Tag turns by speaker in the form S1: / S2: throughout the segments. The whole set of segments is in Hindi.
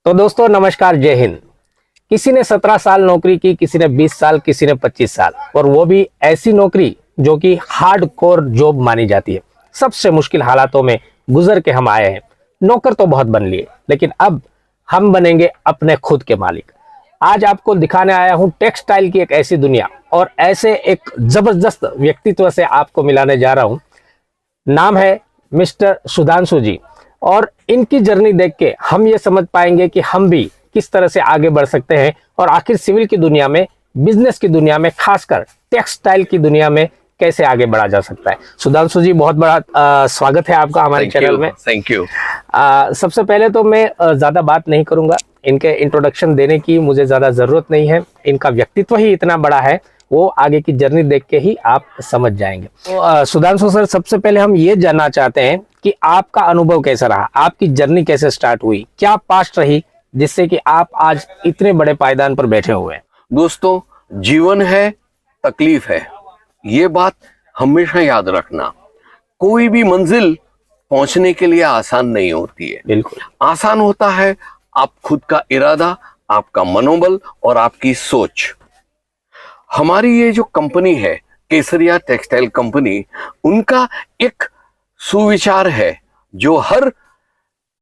S1: तो दोस्तों नमस्कार, जय हिंद। किसी ने 17 साल नौकरी की, किसी ने 20 साल, किसी ने 25 साल, और वो भी ऐसी नौकरी जो कि हार्ड कोर जॉब मानी जाती है। सबसे मुश्किल हालातों में गुजर के हम आए हैं। नौकर तो बहुत बन लिए, लेकिन अब हम बनेंगे अपने खुद के मालिक। आज आपको दिखाने आया हूं टेक्सटाइल की एक ऐसी दुनिया, और ऐसे एक जबरदस्त व्यक्तित्व से आपको मिलाने जा रहा हूं। नाम है मिस्टर सुधांशु जी, और इनकी जर्नी देख के हम ये समझ पाएंगे कि हम भी किस तरह से आगे बढ़ सकते हैं, और आखिर सिविल की दुनिया में, बिजनेस की दुनिया में, खासकर टेक्सटाइल की दुनिया में कैसे आगे बढ़ा जा सकता है। सुधांशु जी, बहुत बड़ा स्वागत है आपका हमारे चैनल में।
S2: Thank you.
S1: सबसे पहले तो मैं ज्यादा बात नहीं करूंगा, इनके इंट्रोडक्शन देने की मुझे ज्यादा जरूरत नहीं है। इनका व्यक्तित्व ही इतना बड़ा है, वो आगे की जर्नी देख के ही आप समझ जाएंगे। तो सुधांशु सर, सबसे पहले हम ये जानना चाहते हैं कि आपका अनुभव कैसा रहा, आपकी जर्नी कैसे स्टार्ट हुई, क्या पास्ट रही जिससे कि आप आज इतने बड़े पायदान पर बैठे हुए हैं।
S2: दोस्तों, जीवन है, तकलीफ है, ये बात हमेशा याद रखना। कोई भी मंजिल पहुंचने के लिए आसान नहीं होती है।
S1: बिल्कुल
S2: आसान होता है आप खुद का इरादा, आपका मनोबल और आपकी सोच। हमारी ये जो कंपनी है, केसरिया टेक्सटाइल कंपनी, उनका एक सुविचार है जो हर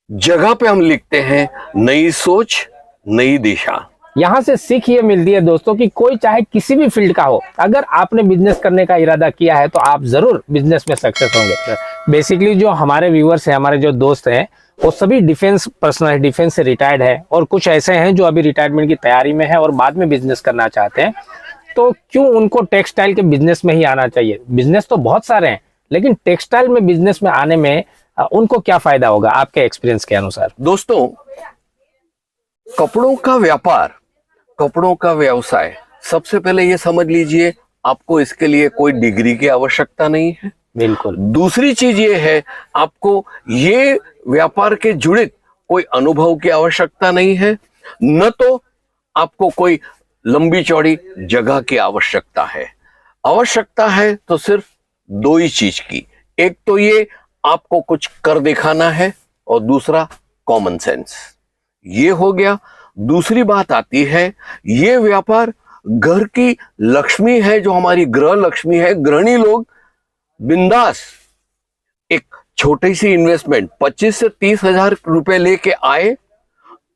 S2: जगह पे हम लिखते हैं, नई सोच नई दिशा।
S1: यहाँ से सीख ये मिलती है दोस्तों कि कोई चाहे किसी भी फील्ड का हो, अगर आपने बिजनेस करने का इरादा किया है तो आप जरूर बिजनेस में सक्सेस होंगे। बेसिकली जो हमारे व्यूअर्स हैं, हमारे जो दोस्त हैं, वो सभी डिफेंस पर्सनल है, डिफेंस से रिटायर्ड है, और कुछ ऐसे हैं जो अभी रिटायरमेंट की तैयारी में है और बाद में बिजनेस करना चाहते हैं। तो क्यों उनको टेक्सटाइल के बिजनेस में ही आना चाहिए? बिजनेस तो बहुत सारे हैं, लेकिन टेक्सटाइल में बिजनेस में आने में उनको क्या फायदा होगा आपके एक्सपीरियंस के अनुसार?
S2: दोस्तों, कपड़ों का व्यापार, कपड़ों का व्यवसाय, सबसे पहले ये समझ लीजिए, आपको इसके लिए कोई डिग्री की आवश्यकता नहीं है।
S1: बिल्कुल।
S2: दूसरी चीज ये है, आपको ये व्यापार के जुड़े कोई अनुभव की आवश्यकता नहीं है, न तो आपको कोई लंबी चौड़ी जगह की आवश्यकता है। आवश्यकता है तो सिर्फ दो ही चीज की, एक तो ये आपको कुछ कर दिखाना है, और दूसरा कॉमन सेंस। ये हो गया। दूसरी बात आती है, ये व्यापार घर की लक्ष्मी है, जो हमारी गृह लक्ष्मी है। गृहिणी लोग बिंदास एक छोटी सी इन्वेस्टमेंट 25 से 30 हजार रुपए लेके आए,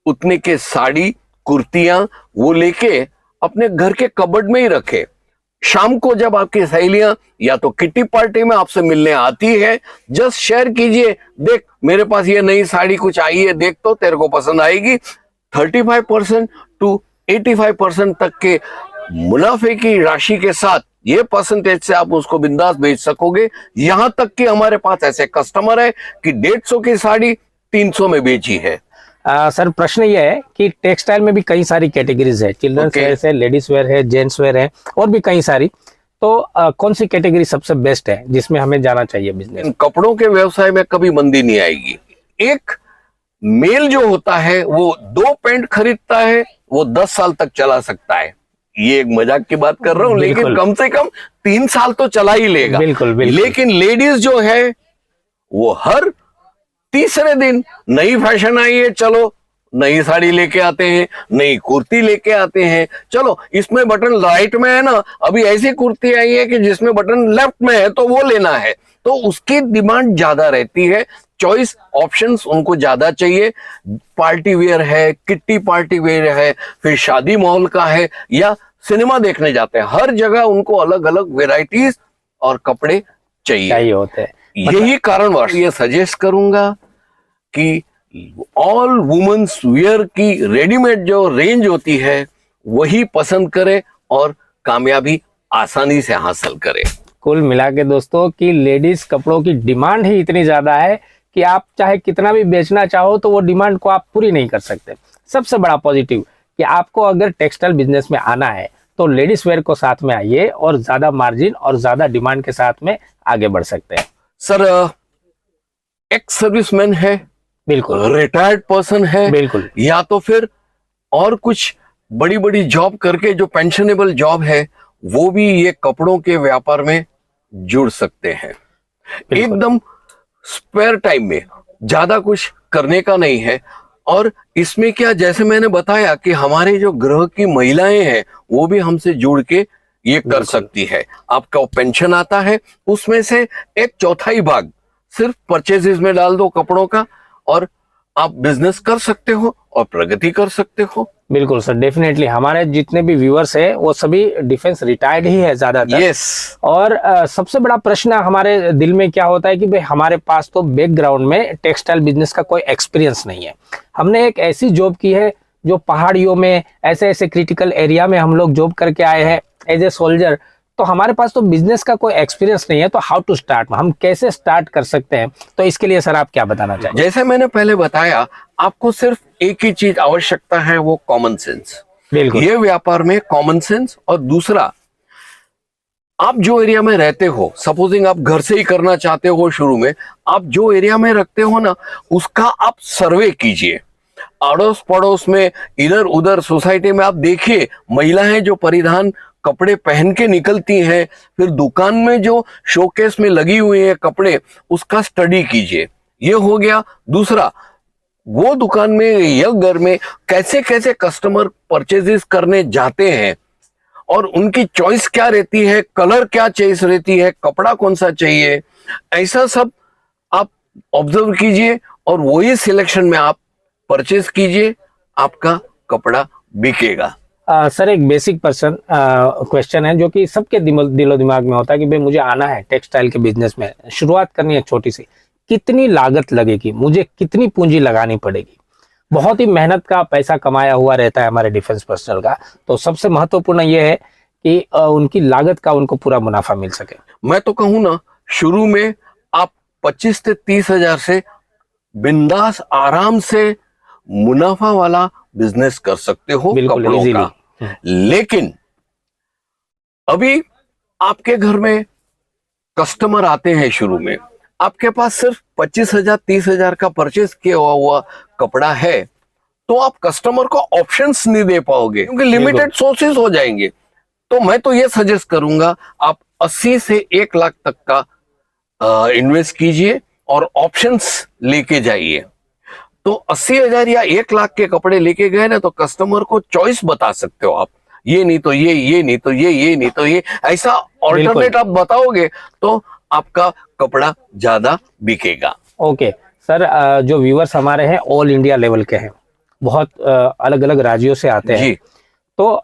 S2: उतने के साड़ी कुर्तियां वो लेके अपने घर के कबर्ड में ही रखे। शाम को जब आपकी सहेलियां या तो किटी पार्टी में आपसे मिलने आती है, जस्ट शेयर कीजिए, देख मेरे पास ये नई साड़ी कुछ आई है, देख तो तेरे को पसंद आएगी। 35% to 85% तक के मुनाफे की राशि के साथ ये परसेंटेज से आप उसको बिंदास बेच सकोगे। यहां तक कि हमारे पास ऐसे कस्टमर है कि 150 की साड़ी 300 में बेची है।
S1: सर, प्रश्न ये है कि टेक्सटाइल में भी कई सारी कैटेगरीज है, चिल्ड्रंस वेयर है, लेडीज वेयर है, जेंट्स वेयर है, और भी कई सारी। तो कौन सी कैटेगरी सबसे बेस्ट है जिसमें हमें जाना चाहिए बिजनेस?
S2: कपड़ों के व्यवसाय में कभी मंदी नहीं आएगी। एक मेल जो होता है वो 2 पैंट खरीदता है, वो 10 साल तक चला सकता है। ये एक मजाक की बात कर रहा हूं, लेकिन कम से कम 3 साल तो चला ही लेगा।
S1: बिल्कुल, बिल्कुल।
S2: लेकिन लेडीज जो है वो हर तीसरे दिन नई फैशन आई है, चलो नई साड़ी लेके आते हैं, नई कुर्ती लेके आते हैं। चलो इसमें बटन राइट में है ना, अभी ऐसी कुर्ती आई है कि जिसमें बटन लेफ्ट में है, तो वो लेना है। तो उसकी डिमांड ज्यादा रहती है, चॉइस ऑप्शंस उनको ज्यादा चाहिए। पार्टी वेयर है, किट्टी पार्टी वेयर है, फिर शादी माहौल का है, या सिनेमा देखने जाते हैं, हर जगह उनको अलग अलग वेराइटीज और कपड़े चाहिए
S1: होते हैं।
S2: यही कारणवश ये सजेस्ट करूंगा कि ऑल वुमेन्स वेयर की रेडीमेड जो रेंज होती है वही पसंद करें और कामयाबी आसानी से हासिल करें।
S1: कुल मिला के दोस्तों कि लेडीज कपड़ों की डिमांड ही इतनी ज्यादा है कि आप चाहे कितना भी बेचना चाहो तो वो डिमांड को आप पूरी नहीं कर सकते। सबसे बड़ा पॉजिटिव कि आपको अगर टेक्सटाइल बिजनेस में आना है तो लेडीज वेयर को साथ में आइए, और ज्यादा मार्जिन और ज्यादा डिमांड के साथ में आगे बढ़ सकते हैं।
S2: सर, एक्स सर्विसमैन है,
S1: बिल्कुल,
S2: रिटायर्ड पर्सन है,
S1: बिल्कुल,
S2: या तो फिर और कुछ बड़ी बड़ी जॉब करके जो पेंशनेबल जॉब है, वो भी ये कपड़ों के व्यापार में जुड़ सकते हैं। एकदम स्पेयर टाइम में, ज्यादा कुछ करने का नहीं है, और इसमें क्या, जैसे मैंने बताया कि हमारे जो गृह की महिलाएं हैं वो भी हमसे जुड़ के ये कर सकती है। आपका पेंशन आता है, उसमें से एक चौथाई भाग सिर्फ परचेजेस में डाल दो कपड़ों का, और आप बिजनेस कर सकते हो और प्रगति कर सकते हो।
S1: बिल्कुल सर, डेफिनेटली हमारे जितने भी व्यूअर्स हैं वो सभी डिफेंस रिटायर्ड ही है ज्यादातर।
S2: यस।
S1: और सबसे बड़ा प्रश्न हमारे दिल में क्या होता है कि भाई हमारे पास तो बैकग्राउंड में टेक्सटाइल बिजनेस का कोई एक्सपीरियंस नहीं है। हमने एक ऐसी जॉब की है जो पहाड़ियों में ऐसे ऐसे क्रिटिकल एरिया में हम लोग जॉब करके आए हैं एज ए सोल्जर, तो हमारे पास तो बिजनेस का कोई एक्सपीरियंस नहीं है। तो हाउ टू स्टार्ट, हम कैसे स्टार्ट कर सकते हैं? तो इसके लिए सर आप क्या बताना चाहेंगे?
S2: जैसे मैंने पहले बताया, आपको सिर्फ एक ही चीज आवश्यकता है, वो कॉमन सेंस।
S1: बिल्कुल।
S2: ये व्यापार में कॉमन सेंस, और दूसरा, आप जो एरिया में रहते हो, सपोजिंग आप घर से ही करना चाहते हो शुरू में, आप जो एरिया में रखते हो ना, उसका आप सर्वे कीजिए। अड़ोस पड़ोस में, इधर उधर सोसाइटी में आप देखिए, महिलाएं जो परिधान कपड़े पहन के निकलती हैं, फिर दुकान में जो शोकेस में लगी हुई है कपड़े, उसका स्टडी कीजिए। ये हो गया। दूसरा, वो दुकान में या घर में कैसे कैसे कस्टमर परचेजेस करने जाते हैं और उनकी चॉइस क्या रहती है, कलर क्या चॉइस रहती है, कपड़ा कौन सा चाहिए, ऐसा सब आप ऑब्जर्व कीजिए और वही सिलेक्शन में आप परचेज कीजिए, आपका कपड़ा बिकेगा।
S1: सर एक बेसिक पर्सन क्वेश्चन है जो कि सबके दिलो दिमाग में होता है कि भाई मुझे आना है टेक्सटाइल के बिजनेस में, शुरुआत करनी है छोटी सी, कितनी लागत लगेगी, मुझे कितनी पूंजी लगानी पड़ेगी? बहुत ही मेहनत का पैसा कमाया हुआ रहता है हमारे डिफेंस पर्सनल का, तो सबसे महत्वपूर्ण ये है कि उनकी लागत का उनको पूरा मुनाफा मिल सके।
S2: मैं तो कहूँ ना, शुरू में आप 25 से 30 हजार से बिंदास आराम से मुनाफा वाला बिजनेस कर सकते हो कपड़ों का। लेकिन अभी आपके घर में कस्टमर आते हैं, शुरू में आपके पास सिर्फ 25,000 30,000 का परचेस किया हुआ कपड़ा है, तो आप कस्टमर को ऑप्शंस नहीं दे पाओगे क्योंकि लिमिटेड सोर्सेज हो जाएंगे। तो मैं तो ये सजेस्ट करूंगा, आप 80 से 1 लाख तक का इन्वेस्ट कीजिए और ऑप्शंस लेके जाइए। तो 80,000 या 1 लाख के कपड़े लेके गए ना, तो कस्टमर को चॉइस बता सकते हो आप, ये नहीं तो ये नहीं तो ये नहीं तो ये, ऐसा ऑल्टरनेट आप बताओगे तो आपका कपड़ा ज्यादा बिकेगा।
S1: ओके सर, जो व्यूअर्स हमारे हैं ऑल इंडिया लेवल के हैं, बहुत अलग अलग राज्यों से आते हैं, तो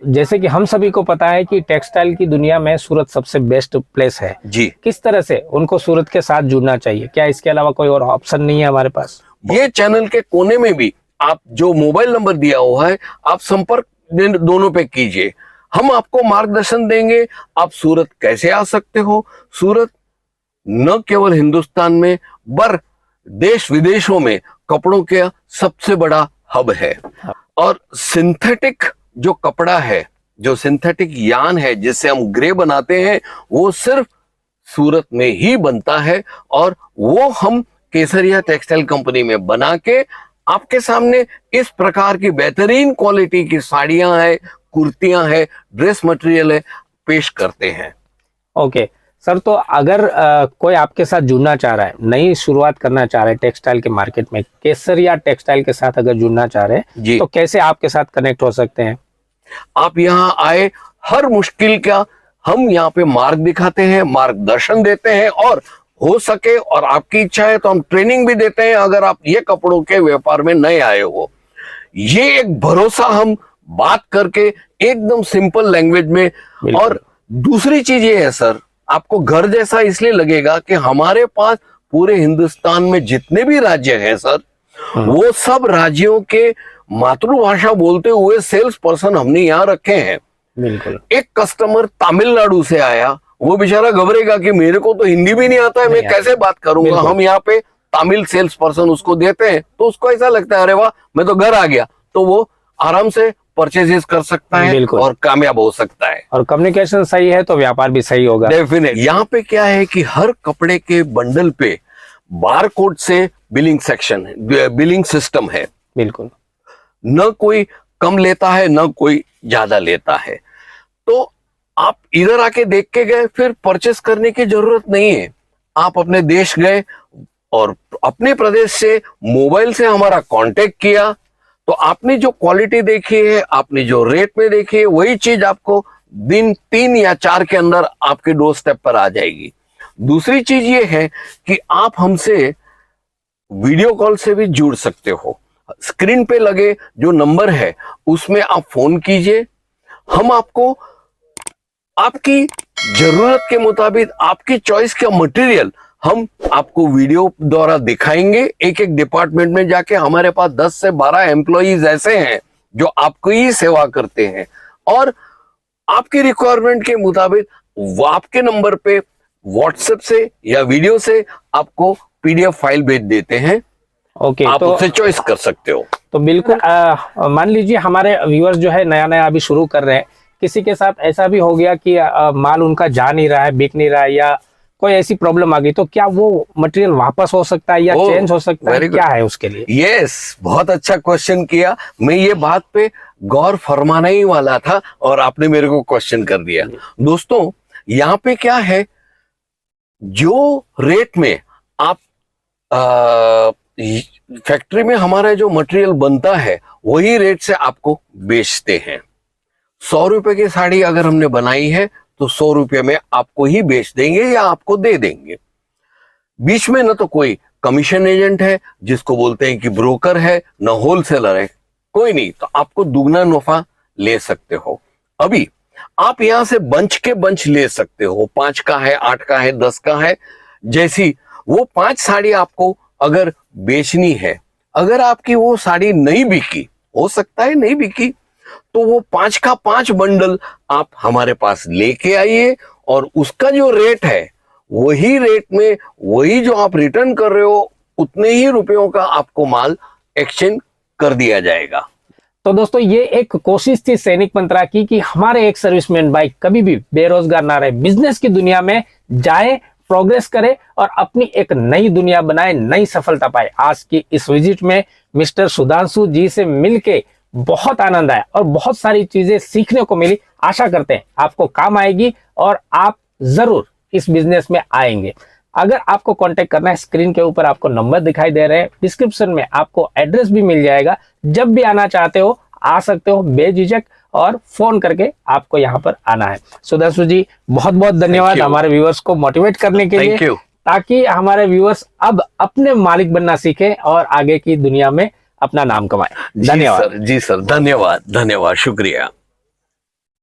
S1: जैसे कि हम सभी को पता है कि टेक्सटाइल की दुनिया में सूरत सबसे बेस्ट प्लेस है
S2: जी।
S1: किस तरह से उनको सूरत के साथ जुड़ना चाहिए? क्या इसके अलावा कोई और ऑप्शन नहीं है हमारे पास?
S2: ये चैनल के कोने में भी आप जो मोबाइल नंबर दिया हुआ है, आप संपर्क दोनों पे कीजिए, हम आपको मार्गदर्शन देंगे। आप सूरत कैसे आ सकते हो। सूरत न केवल हिंदुस्तान में बर देश विदेशों में कपड़ों का सबसे बड़ा हब है। और सिंथेटिक जो कपड़ा है, जो सिंथेटिक यान है जिससे हम ग्रे बनाते हैं, वो सिर्फ सूरत में ही बनता है, और वो हम केसरिया टेक्सटाइल कंपनी में बना के आपके सामने इस प्रकार की बेहतरीन क्वालिटी की साड़ियां हैं, कुर्तियां हैं, ड्रेस मटेरियल है, पेश करते हैं।
S1: ओके सर, तो अगर कोई आपके साथ जुड़ना चाह रहा है, नई शुरुआत करना चाह रहा है टेक्सटाइल के मार्केट में, केसरिया टेक्सटाइल के साथ अगर जुड़ना चाह रहे हैं, तो कैसे आपके साथ कनेक्ट हो सकते हैं?
S2: आप यहाँ आए, हर मुश्किल का हम यहाँ पे मार्ग दिखाते हैं, मार्गदर्शन देते हैं, और हो सके और आपकी इच्छा है तो हम ट्रेनिंग भी देते हैं अगर आप ये कपड़ों के व्यापार में नए आए हो। ये एक भरोसा हम बात करके एकदम सिंपल लैंग्वेज में। और दूसरी चीज ये है सर, आपको घर जैसा इसलिए लगेगा कि हमारे पास पूरे हिंदुस्तान में जितने भी राज्य हैं सर, वो सब राज्यों के मातृभाषा बोलते हुए सेल्स पर्सन हमने यहाँ रखे हैं।
S1: बिल्कुल।
S2: एक कस्टमर तमिलनाडु से आया, वो बेचारा घबरेगा कि मेरे को तो हिंदी भी नहीं आता है, मैं कैसे बात करूंगा। हम यहाँ पे तमिल सेल्स पर्सन उसको देते हैं, तो उसको ऐसा लगता है अरे वाह मैं तो घर आ गया, तो वो आराम से परचेजेस कर सकता है और कामयाब हो सकता है।
S1: और कम्युनिकेशन सही है तो व्यापार भी सही होगा।
S2: डेफिनेट। यहाँ पे क्या है कि हर कपड़े के बंडल पे बार कोड से बिलिंग सेक्शन है, बिलिंग सिस्टम है।
S1: बिल्कुल।
S2: न कोई कम लेता है न कोई ज्यादा लेता है। तो आप इधर आके देख के गए, फिर परचेस करने की जरूरत नहीं है। आप अपने देश गए और अपने प्रदेश से मोबाइल से हमारा कांटेक्ट किया, तो आपने जो क्वालिटी देखी है, आपने जो रेट में देखी है, वही चीज आपको दिन 3 या 4 के अंदर आपके डोर स्टेप पर आ जाएगी। दूसरी चीज ये है कि आप हमसे वीडियो कॉल से भी जुड़ सकते हो। स्क्रीन पे लगे जो नंबर है उसमें आप फोन कीजिए, हम आपको आपकी जरूरत के मुताबिक आपकी चॉइस का मटेरियल हम आपको वीडियो द्वारा दिखाएंगे। एक एक डिपार्टमेंट में जाके हमारे पास 10 से 12 एम्प्लॉइज ऐसे हैं जो आपको ही सेवा करते हैं, और आपकी रिक्वायरमेंट के मुताबिक वो आपके नंबर पे व्हाट्सएप से या वीडियो से आपको पीडीएफ फाइल भेज देते हैं।
S1: ओके,
S2: आप
S1: तो
S2: उससे चॉइस कर सकते हो।
S1: तो बिल्कुल मान लीजिए हमारे व्यूअर्स जो है नया नया अभी शुरू कर रहे हैं, किसी के साथ ऐसा भी हो गया कि माल उनका जा नहीं रहा है, बिक नहीं रहा है, या कोई ऐसी प्रॉब्लम आ गई, तो क्या वो मटेरियल वापस हो सकता है या चेंज हो सकता है? क्या है उसके लिए?
S2: यस, बहुत अच्छा क्वेश्चन किया। मैं ये बात पे गौर फरमाने ही वाला था और आपने मेरे को क्वेश्चन कर दिया। दोस्तों, यहाँ पे क्या है, जो रेट में आप फैक्ट्री में हमारा जो मटेरियल बनता है वही रेट से आपको बेचते हैं। 100 रुपए की साड़ी अगर हमने बनाई है तो 100 रुपए में आपको ही बेच देंगे या आपको दे देंगे। बीच में न तो कोई कमीशन एजेंट है जिसको बोलते हैं कि ब्रोकर है, न होलसेलर है, कोई नहीं, तो आपको दुगना नफा ले सकते हो। अभी आप यहां से बंच के बंच ले सकते हो, 5 का है, 8 का है, 10 का है, जैसी वो 5 साड़ी आपको अगर बेचनी है, अगर आपकी वो साड़ी नहीं बिकी, हो सकता है नहीं बिकी, तो वो 5 का 5 बंडल आप हमारे पास लेके आइए और उसका जो रेट है वही रेट में, वही जो आप रिटर्न कर रहे हो उतने ही रुपयों का आपको माल एक्सचेंज कर दिया जाएगा।
S1: तो दोस्तों, ये एक कोशिश थी सैनिक मंत्रा की कि हमारे एक सर्विसमैन भाई कभी भी बेरोजगार ना रहे, बिजनेस की दुनिया में जाए, प्रोग्रेस करे और अपनी एक नई दुनिया बनाए, नई सफलता पाए। आज की इस विजिट में मिस्टर सुधांशु जी से मिलके बहुत आनंद आया और बहुत सारी चीजें सीखने को मिली। आशा करते हैं आपको काम आएगी और आप जरूर इस बिजनेस में आएंगे। अगर आपको कांटेक्ट करना है, स्क्रीन के ऊपर आपको नंबर दिखाई दे रहे हैं, डिस्क्रिप्शन में आपको एड्रेस भी मिल जाएगा। जब भी आना चाहते हो आ सकते हो बेझिझक, और फोन करके आपको यहाँ पर आना है। सुधांशु जी, बहुत बहुत धन्यवाद हमारे व्यूअर्स को मोटिवेट करने के लिए, ताकि हमारे व्यूअर्स अब अपने मालिक बनना सीखे और आगे की दुनिया में अपना नाम कमाए। धन्यवाद।
S2: जी सर, धन्यवाद, शुक्रिया।